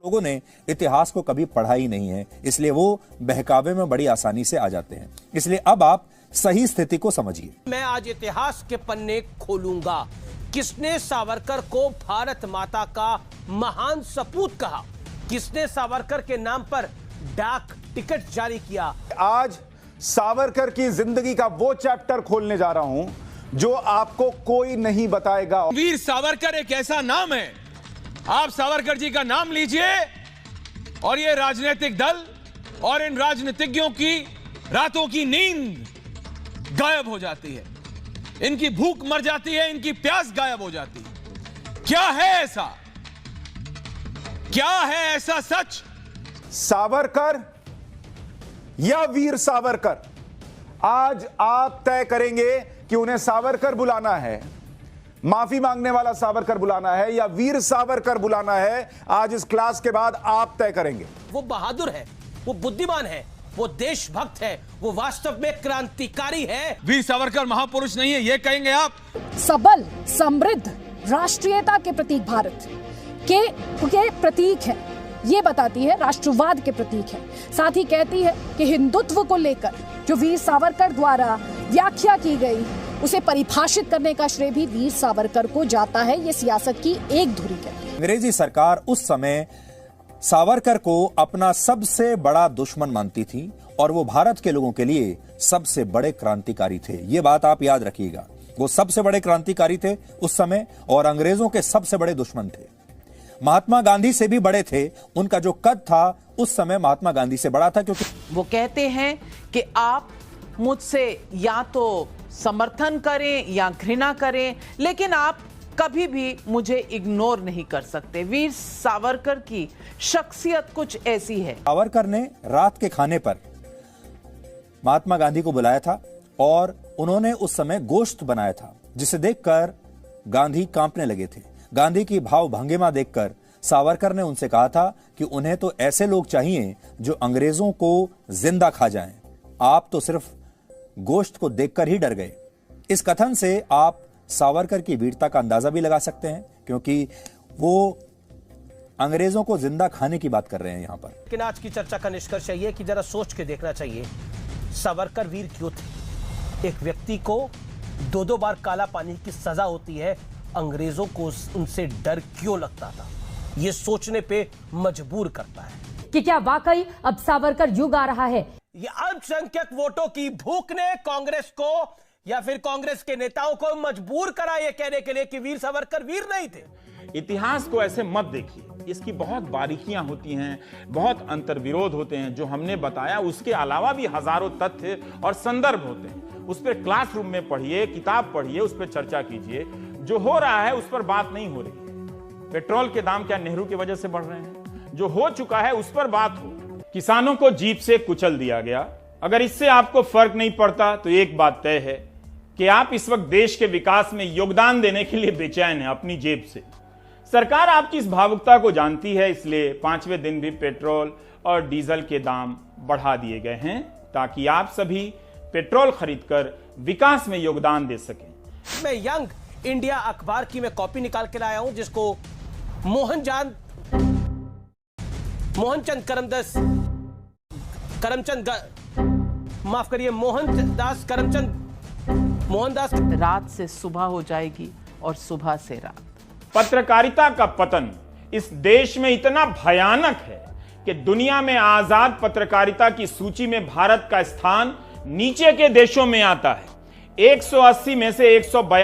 लोगों ने इतिहास को कभी पढ़ा ही नहीं है, इसलिए वो बहकावे में बड़ी आसानी से आ जाते हैं। इसलिए अब आप सही स्थिति को समझिए। मैं आज इतिहास के पन्ने खोलूंगा। किसने सावरकर को भारत माता का महान सपूत कहा? किसने सावरकर के नाम पर डाक टिकट जारी किया? आज सावरकर की जिंदगी का वो चैप्टर खोलने जा रहा हूं जो आपको कोई नहीं बताएगा। वीर सावरकर एक ऐसा नाम है, आप सावरकर जी का नाम लीजिए और ये राजनीतिक दल और इन राजनीतिज्ञों की रातों की नींद गायब हो जाती है, इनकी भूख मर जाती है, इनकी प्यास गायब हो जाती है। क्या है ऐसा, क्या है ऐसा सच? सावरकर या वीर सावरकर, आज आप तय करेंगे कि उन्हें सावरकर बुलाना है, माफी मांगने वाला सावरकर बुलाना है या वीर सावरकर बुलाना है। आज इस क्लास के बाद आप तय करेंगे। वो बहादुर है, वो बुद्धिमान है, वो देशभक्त है, वो वास्तव में क्रांतिकारी है। वीर सावरकर महापुरुष नहीं है, ये कहेंगे आप? सबल, समृद्ध, राष्ट्रीयता के प्रतीक भारत के प्रतीक है, ये बताती है, राष्ट्रवाद के प्रतीक है। साथ ही कहती है कि हिंदुत्व को लेकर जो वीर सावरकर द्वारा व्याख्या की गई, उसे परिभाषित करने का श्रेय भी वीर सावरकर को जाता है। ये सियासत की एक धुरी कहती है। अंग्रेजी सरकार उस समय सावरकर को अपना सबसे बड़ा दुश्मन मानती थी और वो भारत के लोगों के लिए सबसे बड़े क्रांतिकारी थे। ये बात आप याद रखिएगा, वो सबसे बड़े क्रांतिकारी थे उस समय और अंग्रेजों के सबसे बड़े दुश्मन थे। महात्मा गांधी से भी बड़े थे, उनका जो कद था उस समय महात्मा गांधी से बड़ा था, क्योंकि वो कहते हैं कि आप मुझसे या तो समर्थन करें या घृणा करें, लेकिन आप कभी भी मुझे इग्नोर नहीं कर सकते। वीर सावरकर की शख्सियत कुछ ऐसी है। सावरकर ने रात के खाने पर महात्मा गांधी को बुलाया था और उन्होंने उस समय गोश्त बनाया था, जिसे देखकर गांधी कांपने लगे थे। गांधी की भाव भंगिमा देखकर सावरकर ने उनसे कहा था कि उन्हें तो ऐसे लोग चाहिए जो अंग्रेजों को जिंदा खा जाएं। आप तो सिर्फ गोश्त को देखकर ही डर गए। इस कथन से आप सावरकर की वीरता का अंदाजा भी लगा सकते हैं, क्योंकि वो अंग्रेजों को जिंदा खाने की बात कर रहे हैं यहां पर। लेकिन आज की चर्चा का निष्कर्ष ये कि जरा सोच के देखना चाहिए, सावरकर वीर क्यों थे? एक व्यक्ति को 2-2 बार काला पानी की सजा होती है, अंग्रेजों को उनसे डर क्यों लगता था? ये सोचने पे मजबूर करता है कि क्या वाकई अब सावरकर युग आ रहा है। ये अल्पसंख्यक वोटों की भूख ने कांग्रेस को या फिर कांग्रेस के नेताओं को मजबूर करा ये कहने के लिए कि वीर सावरकर वीर नहीं थे। इतिहास को ऐसे मत देखिए, इसकी बहुत बारीकियां होती हैं, बहुत अंतर्विरोध होते हैं। जो हमने बताया उसके अलावा भी हजारों तथ्य और संदर्भ होते हैं। उस पर क्लासरूम में पढ़िए, किताब पढ़िए, उस पर चर्चा कीजिए। जो हो रहा है उस पर बात नहीं हो रही। पेट्रोल के दाम क्या नेहरू की वजह से बढ़ रहे हैं? जो हो चुका है उस पर बात हो। किसानों को जीप से कुचल दिया गया। अगर इससे आपको फर्क नहीं पड़ता तो एक बात तय है कि आप इस वक्त देश के विकास में योगदान देने के लिए बेचैन हैं अपनी जेब से। सरकार आपकी इस भावुकता को जानती है, इसलिए 5वें दिन भी पेट्रोल और डीजल के दाम बढ़ा दिए गए हैं ताकि आप सभी पेट्रोल खरीदकर विकास में योगदान दे सकें। मैं यंग इंडिया अखबार की मैं कॉपी निकाल के लाया हूं, जिसको मोहनचंद मोहनदास रात से सुबह हो जाएगी और सुबह से रात। पत्रकारिता का पतन इस देश में इतना भयानक है कि दुनिया में आजाद पत्रकारिता की सूची में भारत का स्थान नीचे के देशों में आता है। 180 में से 142